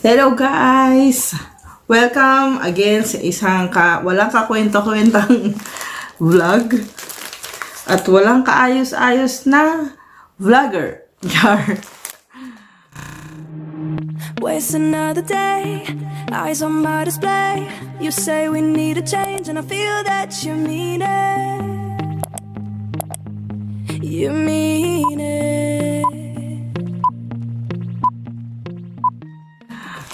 Hello guys! Welcome again sa isang walang kakwento-kwentang vlog at walang kaayos-ayos na vlogger. Char. Waste another day, eyes on my display. You say we need a change and I feel that you mean it. You mean it.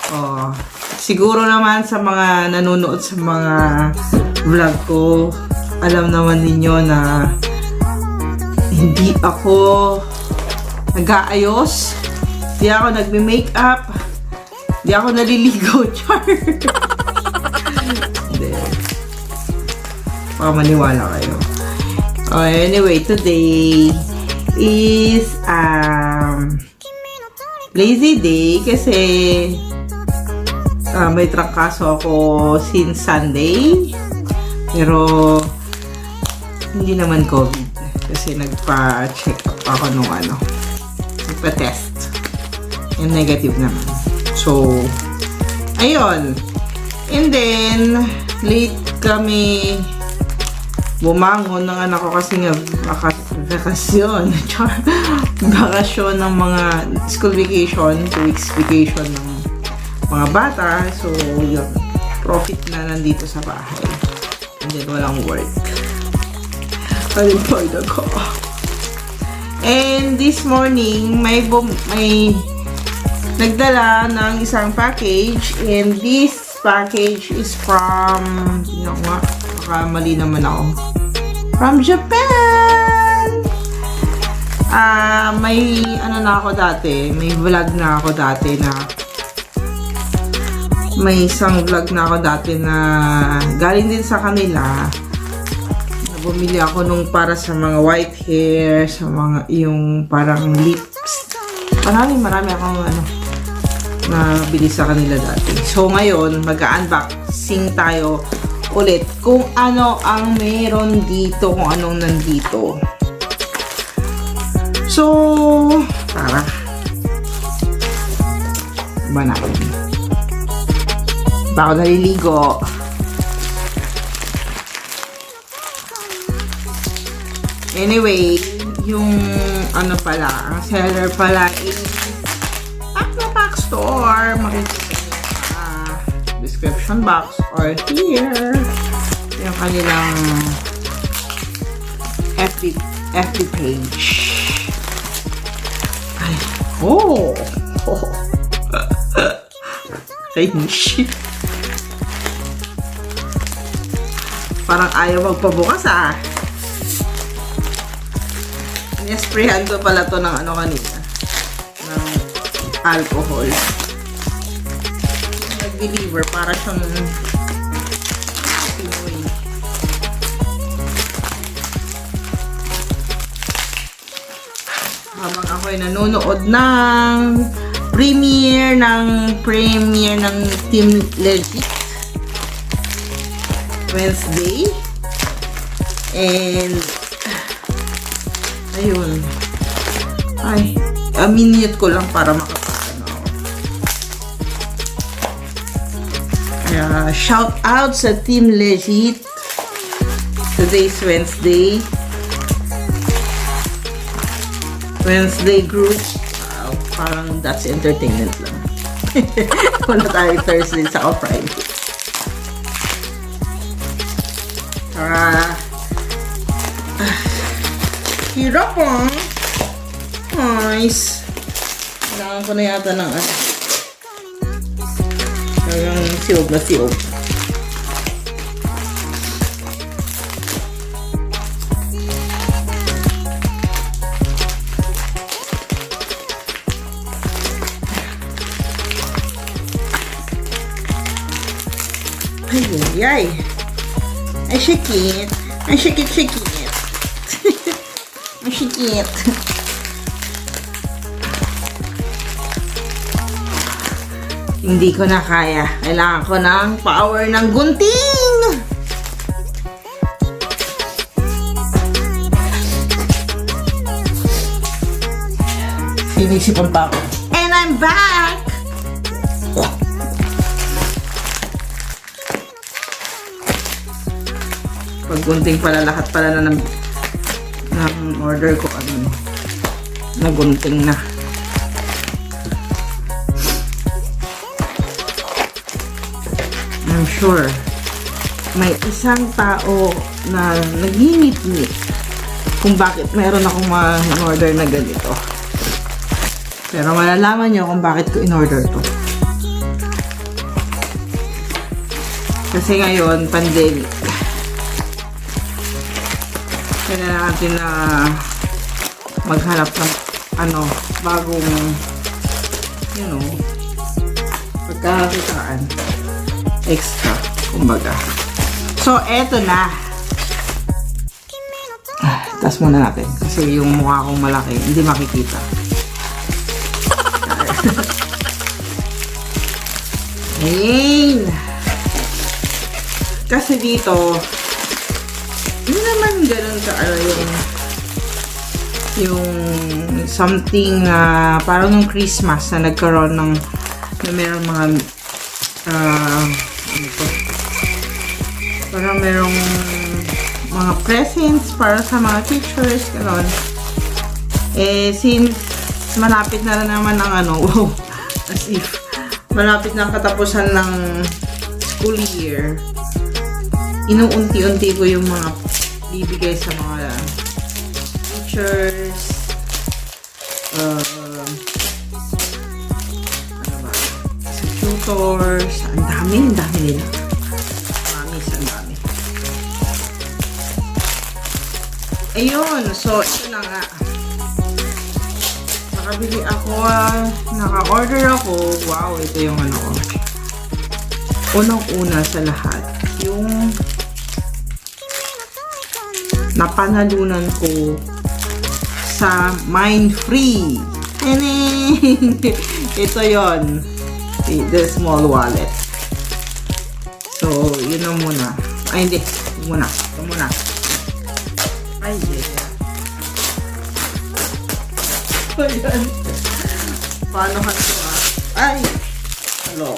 Oh, siguro naman sa mga nanonood sa mga vlog ko, alam naman ninyo na hindi ako nag-aayos, hindi ako nagme-makeup, hindi ako naliligo, char. Hindi. Baka maniwala kayo. Oh, anyway, today is lazy day kasi may trangkaso ako since Sunday. Pero hindi naman COVID kasi nagpa-check up ako nung nagpa-test. And negative naman. So, ayun. And then, late kami bumangon ng anak ko kasi nga bakasyon. Bakasyon ng mga school vacation, 2 weeks vacation ng mga bata. So, yun. Profit na nandito sa bahay. And then, walang work. Unemployed ako. And this morning, may nagdala ng isang package. And this package is from, baka mali naman ako. From Japan! May na ako dati. May vlog na ako dati na may isang vlog na ako dati na galing din sa kanila. Bumili ako nung para sa mga white hair, sa mga yung parang lips. Marami akong nabili sa kanila dati. So ngayon, mag-unboxing tayo ulit kung ano ang meron dito, kung anong nandito. So, tara. Ba natin? Ba ako naliligo? Anyway, yung pala, ang seller pala is Pack Store. Makikita nyo sa description box or here. Yung kanilang FB page. Ay, oh! Finish. Parang ayaw magpabukas Nesprehan ko pala to ng kanina. Ng alcohol. Nag-deliver para siyang Pinoy. Habang ako'y nanonood ng premiere ng Team Legit Wednesday. And ayun. Ay, minute ko lang para makapagano ako. Kaya, shout out sa Team Legit. Today's Wednesday. Wednesday group. Parang that's entertainment lang. Wala tayo Thursday sa Friday. Hirap nice. Kailangan ko na yata ng Talagang siog na siog. Ay. Ay, shikit. Ay, shikit. Ay, shikit. Hindi ko na kaya. Kailangan ko ng power ng gunting. Sinisipan pa ako. And I'm back! gunting pala lahat pala na ng order ko. Ano, nagunting na. I'm sure may isang tao na nagingit-ngit kung bakit meron akong ma-order na ganito. Pero malalaman nyo kung bakit ko in-order to. Kasi ngayon, pandemic. Kailangan natin na maghanap ng bagong, pagkakakitaan. Extra, kumbaga. So, eto na. Taas muna natin. Kasi yung mukha kong malaki, hindi makikita. Ayun. Kasi dito, hindi naman ganun ka, yung something parang nung Christmas na nagkaroon ng meron mga parang merong mga presents para sa mga teachers, gano'n. Since malapit na rin naman ang wow, as if malapit na ang katapusan ng school year, inuunti-unti ko yung mga bibigay sa mga teachers, sa tutors, ang dami nila. Ang dami. Ayun, so ito na nga. Nakabili ako, naka-order ako. Wow, ito yung ko. Unang-una sa lahat, yung napanalunan ko sa Mind Free. Ito yon, the small wallet. So, yun na muna. Ay, hindi. Ito muna. Ay, yeah. Ayan. Paano ka ito Ay! Hello.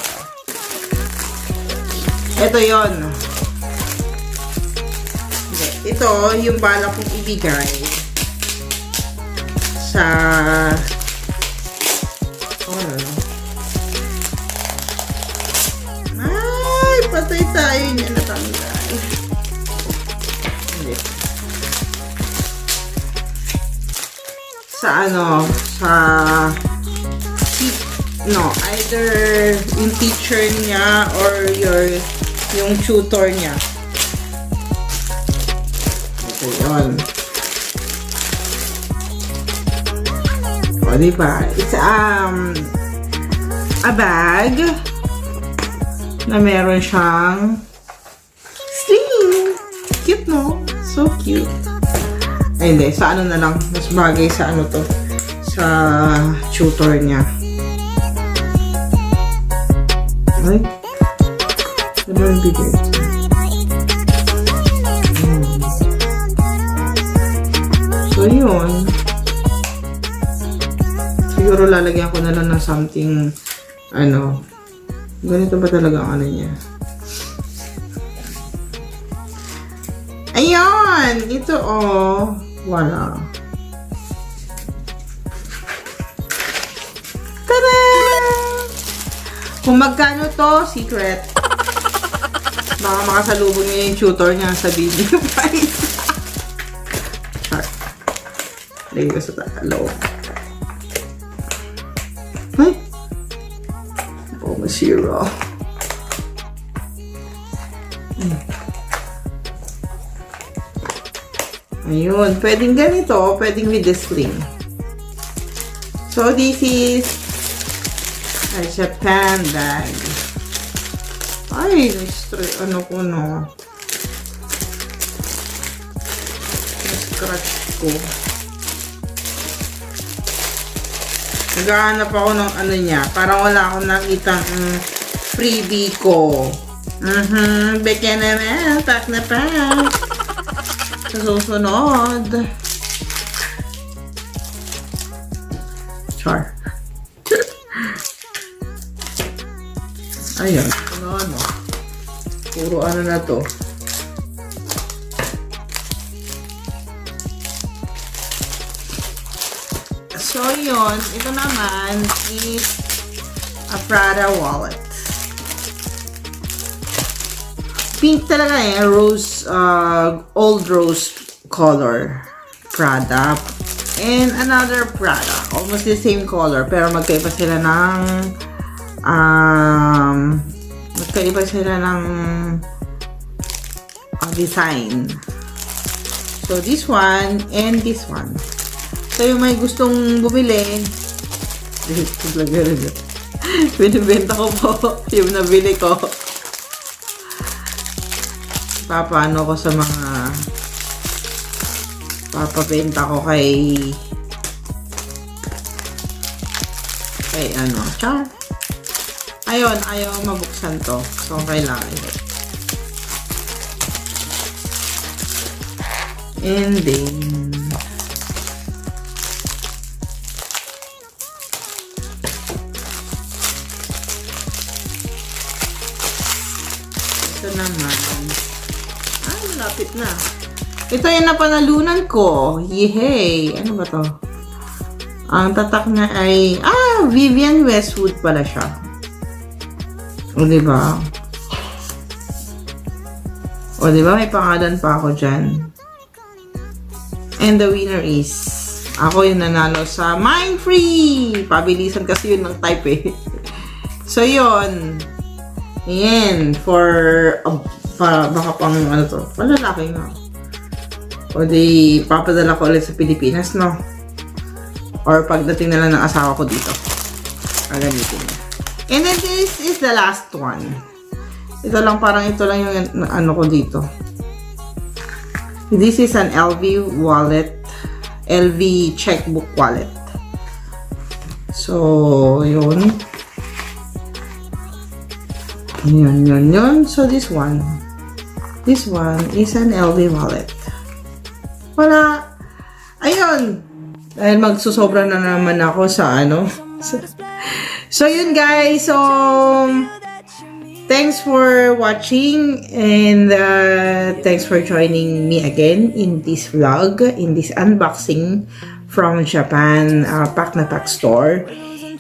Ito yon. Ito, yung bala kong ibigay sa ay, patay tayo niya natanggal. Hindi. Sa either yung teacher niya or yung tutor niya. Yun. O, diba? It's a bag na meron siyang sling. Cute, no? So cute. Ay, hindi. Sa na lang. Mas bagay sa to. Sa tutor niya. Ay. Ano yung bigay? So, yun. Siguro lalagyan ko na lang ng something, ganito ba talaga ang niya? Ayun! Ito, wala. Tada! Kung magkano to, secret. Baka makasalubong niya yung tutor niya sa video price. Lagay ko sa loob. Ay! Zero. Ayun. Pwedeng ganito. Pwedeng with the sling. So, this is a Japan bag. Ay, ko no. Na-scratch ko. Naghahanap ako ng niya. Parang wala akong nakita freebie ko. Beke naman. Pack na pack. Sa susunod. Char. Ayun. Puro na to. So, yun. Ito naman is a Prada wallet. Pink talaga eh. Rose, old rose color. Prada. And another Prada. Almost the same color. Pero magkaiba sila ng design. So, this one and this one. So, yung may gustong bumili, binibenta ko po yung nabili ko. Papaano ko sa mga papabenta ko kay ano, char. Ayun, ayaw mabuksan to. So, kailangan ito. And then, ito naman. Malapit na. Ito yung napanalunan ko. Yehey! Ano ba to? Ang tatak na ay, Vivienne Westwood pala siya. O, diba? O, diba? May pangalan pa ako dyan. And the winner is, ako yung nanalo sa Mine Free! Pabilisan kasi yun ng type eh. So, yun. Ayan. Baka pang ano to. Malalaki nga. O di, papadala ko ulit sa Pilipinas, no? Or pagdating na lang ng asawa ko dito. Gagamitin niya. And then this is the last one. Ito lang, parang ito lang yung ano ko dito. This is an LV wallet. LV checkbook wallet. So, yun. Yun. So, this one is an LV wallet. Wala. Ayun. Dahil magsusobra na naman ako sa ano. So, yun guys. So, thanks for watching and thanks for joining me again in this vlog, in this unboxing from Japan Pack na Pack store.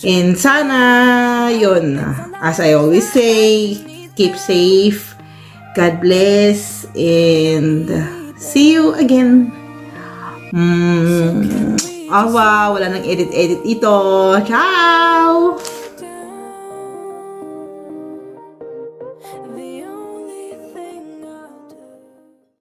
And sana, yun, as I always say, keep safe, God bless, and see you again. Wow, wala nang edit ito. Ciao! The